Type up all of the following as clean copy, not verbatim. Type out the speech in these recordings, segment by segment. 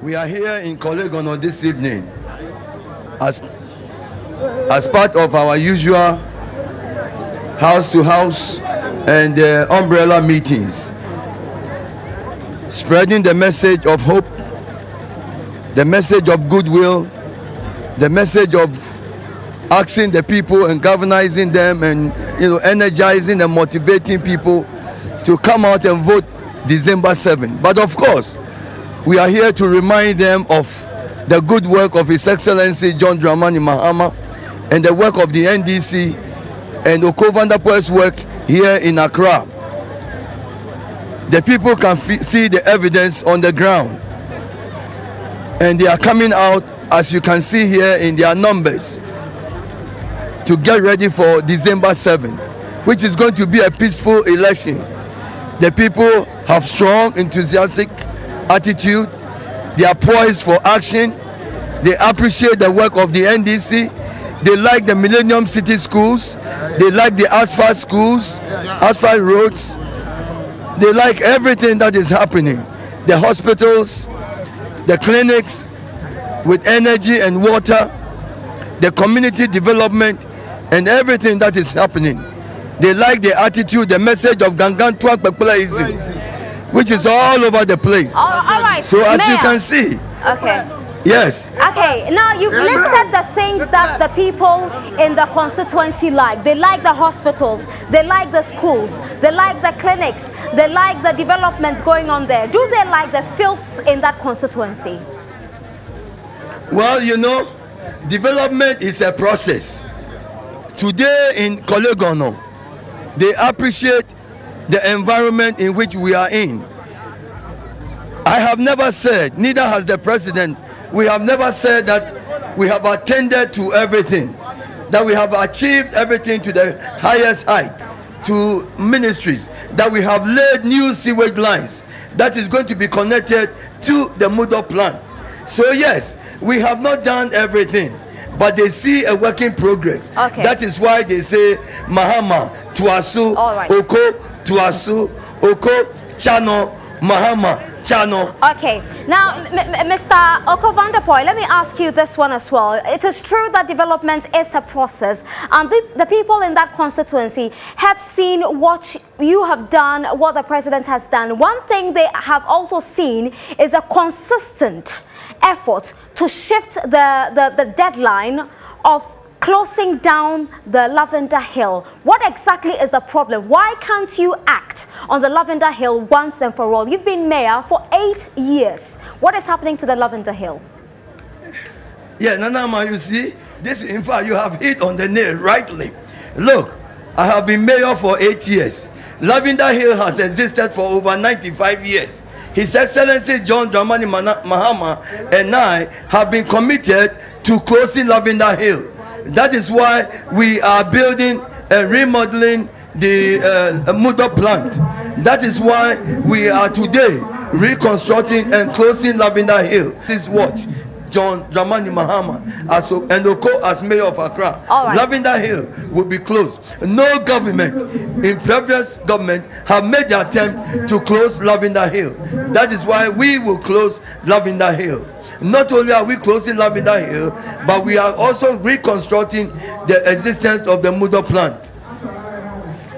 We are here in Kolegono this evening as part of our usual house-to-house and umbrella meetings, spreading the message of hope, the message of goodwill, the message of asking the people and galvanizing them and energizing and motivating people to come out and vote December 7. But of course, we are here to remind them of the good work of His Excellency John Dramani Mahama and the work of the NDC and Oko Vanderpuije's work here in Accra. The people can see the evidence on the ground, and they are coming out, as you can see here, in their numbers to get ready for December 7, which is going to be a peaceful election. The people have strong, enthusiastic attitude. They are poised for action. They appreciate the work of the NDC. They like the Millennium City schools. They like the asphalt schools, asphalt roads. They like everything that is happening. The hospitals, the clinics with energy and water, the community development, and everything that is happening. They like the attitude, the message of Gangan Tuak Pepulaism, which is all over the place. All right. So as you can see. Okay. Yes. Okay, now you've listed the things that the people in the constituency like. They like the hospitals, they like the schools, they like the clinics, they like the developments going on there. Do they like the filth in that constituency? Well, development is a process. Today in Kolegono, they appreciate the environment in which we are in. I have never said, neither has the president, we have never said that we have attended to everything, that we have achieved everything to the highest height, to ministries, that we have laid new sewage lines that is going to be connected to the Mudo plant. So yes, we have not done everything, but they see a work in progress. Okay. That is why they say Mahama, Tuasu, Right. Oko, Tuasu, Oko, Chano, Mahama, Chano. Okay, now Mr. Oko Vanderpuije, let me ask you this one as well. It is true that development is a process, and the people in that constituency have seen what you have done, what the president has done. One thing they have also seen is a consistent effort to shift the deadline of closing down the Lavender Hill. What exactly is the problem? Why can't you act on the Lavender Hill once and for all? You've been mayor for 8 years. What is happening to the Lavender Hill? Yeah, Nanama, you see, this, in fact, you have hit on the nail rightly. Look, I have been mayor for 8 years. Lavender Hill has existed for over 95 years. His Excellency John Dramani Mahama and I have been committed to closing Lavender Hill. That is why we are building and remodeling the Mudo plant. That is why we are today reconstructing and closing Lavender Hill. This watch John Dramani Mahama and Oko as mayor of Accra. Right. Lavender Hill will be closed. No government in previous government have made the attempt to close Lavender Hill. That is why we will close Lavender Hill. Not only are we closing Lavender Hill, but we are also reconstructing the existence of the Mudo plant.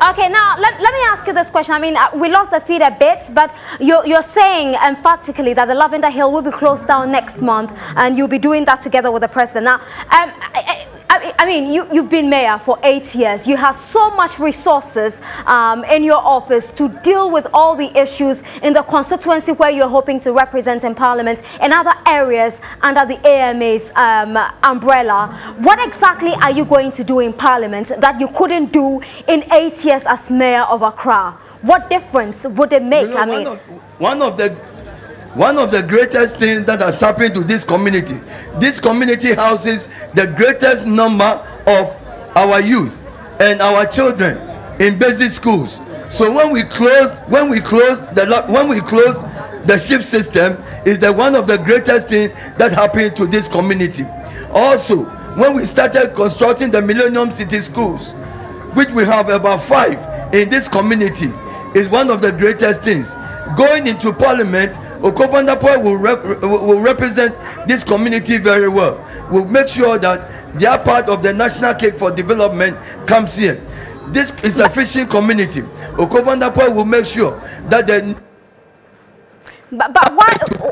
Okay, now let me ask you this question. I mean, we lost the feed a bit, but you're saying emphatically that the Lavender Hill will be closed down next month, and you'll be doing that together with the president. Now, I mean, you've been mayor for 8 years. You have so much resources in your office to deal with all the issues in the constituency where you're hoping to represent in Parliament and other areas under the AMA's umbrella. What exactly are you going to do in Parliament that you couldn't do in 8 years as mayor of Accra? What difference would it make? One of the greatest things that has happened to this community houses the greatest number of our youth and our children in basic schools. So when we close the shift system, is one of the greatest things that happened to this community. Also, when we started constructing the Millennium City schools, which we have about 5 in this community, is one of the greatest things. Going into Parliament, Vanderpuije will represent this community very well. We'll make sure that their part of the national cake for development comes here. This is a fishing community. Vanderpuije will make sure that the. But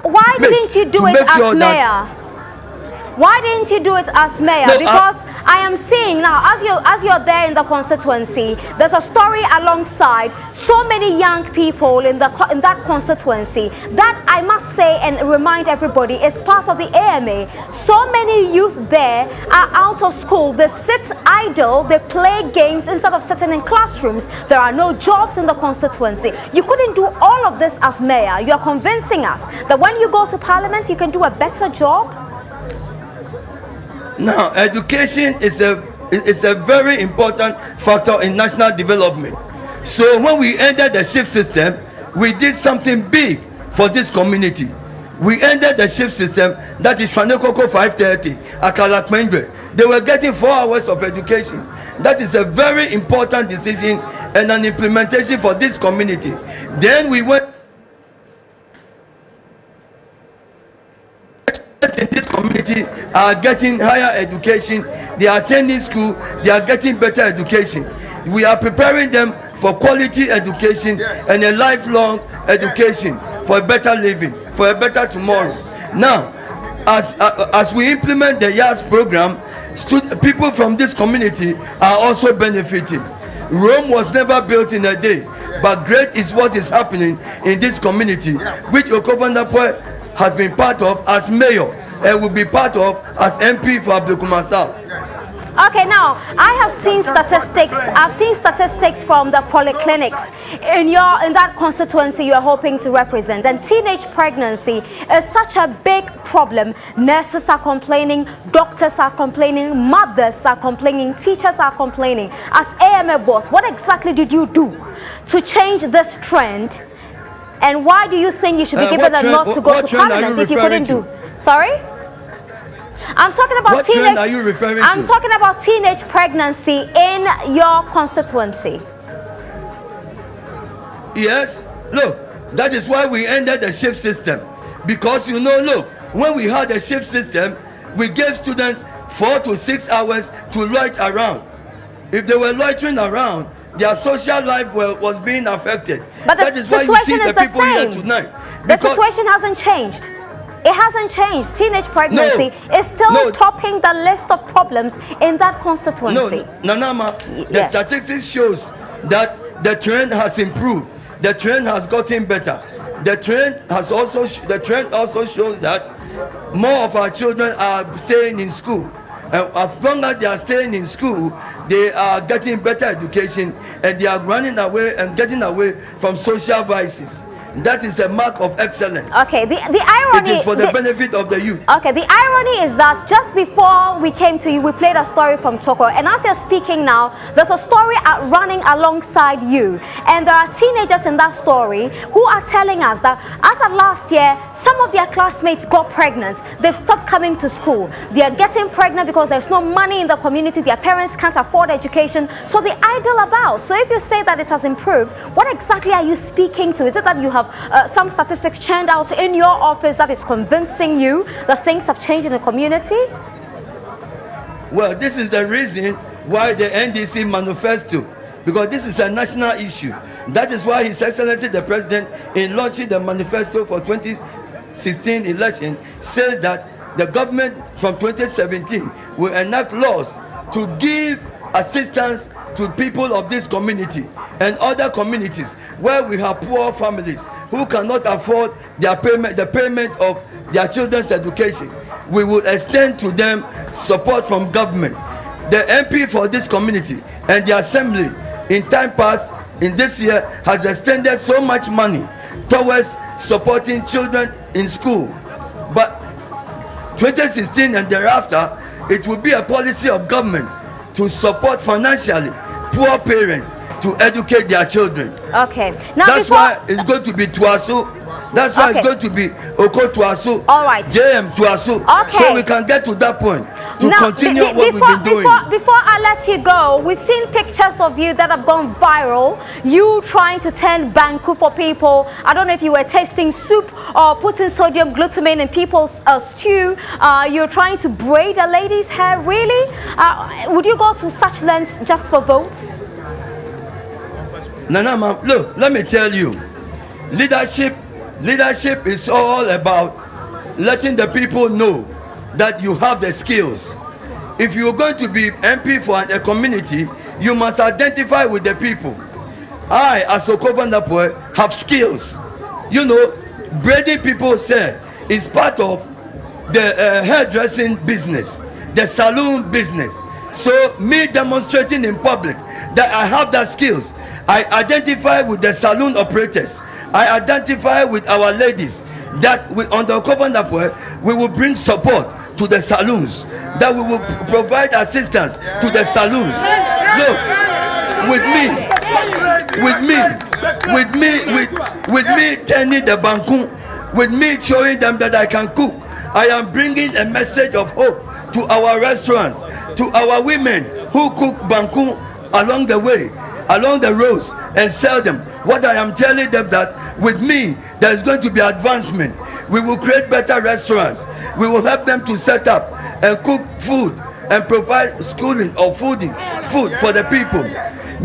why didn't you do it as mayor? Why didn't you do it as mayor? No, because I am seeing now, as you're there in the constituency, there's a story alongside so many young people in that constituency that I must say and remind everybody is part of the AMA. So many youth there are out of school. They sit idle, they play games instead of sitting in classrooms. There are no jobs in the constituency. You couldn't do all of this as mayor. You are convincing us that when you go to Parliament, you can do a better job. Now, education is a very important factor in national development. So when we ended the shift system, we did something big for this community. We ended the shift system, that is Fanekoko 530, Akalakmendre. They were getting 4 hours of education. That is a very important decision and an implementation for this community. Then we went in this community are getting higher education, they are attending school, they are getting better education. We are preparing them for quality education and a lifelong education for a better living, for a better tomorrow. Now, as we implement the YAS program, people from this community are also benefiting. Rome was never built in a day, but great is what is happening in this community, which Vanderpuije has been part of as mayor and will be part of as MP for Ablekuma South. Okay, now I have seen statistics. I've seen statistics from the polyclinics in that constituency you are hoping to represent. And teenage pregnancy is such a big problem. Nurses are complaining, doctors are complaining, mothers are complaining, teachers are complaining. As AMA boss, what exactly did you do to change this trend? And why do you think you should be given a nod to go to Parliament if you couldn't do? Sorry? I'm talking about what trend are you referring to? I'm talking about teenage pregnancy in your constituency. Yes, look, that is why we ended the shift system. Because look, when we had a shift system, we gave students 4 to 6 hours to loiter around. If they were loitering around, their social life was being affected. But that is why you see the people here tonight. The situation hasn't changed. It hasn't changed. Teenage pregnancy is still topping the list of problems in that constituency. No, Nanama, the statistics shows that the trend has improved. The trend has gotten better. The trend also shows that more of our children are staying in school. And as long as they are staying in school, they are getting better education and they are running away and getting away from social vices. That is a mark of excellence. Okay, the irony... It is for the benefit of the youth. Okay, the irony is that just before we came to you, we played a story from Choco. And as you're speaking now, there's a story running alongside you. And there are teenagers in that story who are telling us that as of last year, some of their classmates got pregnant. They've stopped coming to school. They are getting pregnant because there's no money in the community. Their parents can't afford education. So they idle about. So if you say that it has improved, what exactly are you speaking to? Is it that you have some statistics churned out in your office that is convincing you that things have changed in the community? Well, this is the reason why the NDC manifesto, because this is a national issue. That is why His Excellency the President, in launching the manifesto for 2016 election, says that the government from 2017 will enact laws to give assistance to people of this community and other communities where we have poor families who cannot afford the payment of their children's education. We will extend to them support from government. The MP for this community and the assembly in time past in this year has extended so much money towards supporting children in school, but 2016 and thereafter it will be a policy of government to support financially poor parents to educate their children. Okay. Now that's why it's going to be Tuasu. That's why it's going to be Oko Tuasu. All right. JM Tuasu. Okay. So we can get to that point. to continue what we've been doing. Before I let you go, we've seen pictures of you that have gone viral. You trying to turn Banku for people. I don't know if you were tasting soup or putting sodium glutamate in people's stew. You're trying to braid a lady's hair. Really? Would you go to such lengths just for votes? Nana, ma'am, look, let me tell you. Leadership is all about letting the people know that you have the skills. If you're going to be MP for a community, you must identify with the people. I, as a Vanderpuije, have skills. You know, braiding people say is part of the hairdressing business, the saloon business. So me demonstrating in public that I have the skills, I identify with the saloon operators. I identify with our ladies that on the Vanderpuije, we will bring support to the saloons, that we will provide assistance to the saloons. Look, with me turning the Banku, with me showing them that I can cook, I am bringing a message of hope to our restaurants, to our women who cook Banku along the way, along the roads, and sell them. What I am telling them that with me there is going to be advancement. We will create better restaurants. We will help them to set up and cook food and provide schooling or food for the people.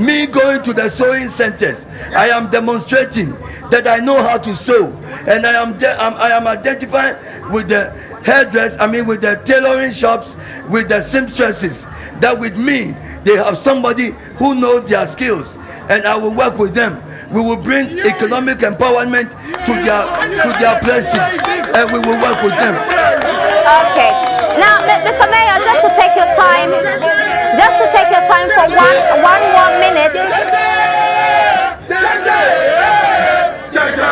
Me going to the sewing centers, I am demonstrating that I know how to sew, and I am identifying with the with the tailoring shops, with the seamstresses, that with me they have somebody who knows their skills, and I will work with them. We will bring economic empowerment to their places, and we will work with them. Okay. Now, Mr. Mayor, just to take your time for one more minute.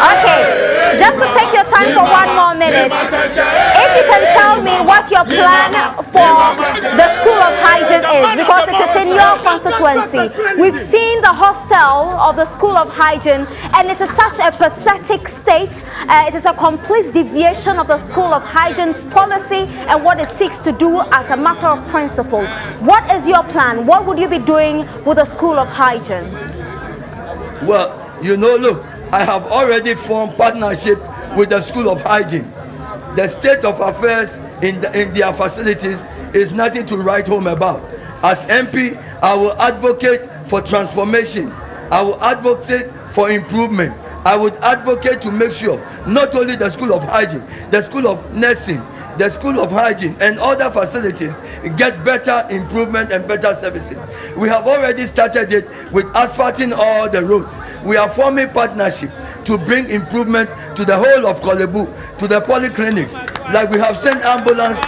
Okay, just to take your time for one more minute. If you can tell me what your plan for the School of Hygiene is, because it is in your constituency. We've seen the hostel of the School of Hygiene, and it is such a pathetic state. It is a complete deviation of the School of Hygiene's policy and what it seeks to do as a matter of principle. What is your plan? What would you be doing with the School of Hygiene? Well, you know, look, I have already formed partnership with the School of Hygiene. The state of affairs in their facilities is nothing to write home about. As MP, I will advocate for transformation. I will advocate for improvement. I would advocate to make sure not only the School of Hygiene, the School of Nursing, the School of Hygiene and other facilities get better improvement and better services. We have already started it with asphalting all the roads. We are forming partnership to bring improvement to the whole of Kolebu, to the polyclinics. Like we have sent ambulance.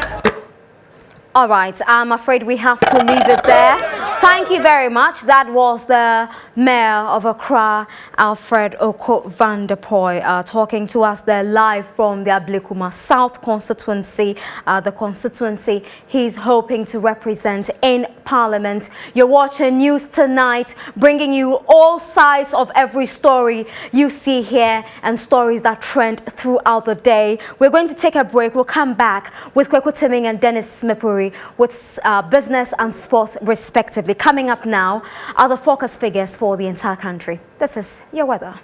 All right, I'm afraid we have to leave it there. Thank you very much. That was the Mayor of Accra, Alfred Vanderpuije, talking to us there live from the Ablekuma South constituency, the constituency he's hoping to represent in Parliament. You're watching News Tonight, bringing you all sides of every story you see here and stories that trend throughout the day. We're going to take a break. We'll come back with Kweku Timing and Dennis Smipuri with business and sports respectively. Coming up now are the focus figures for the entire country. This is your weather.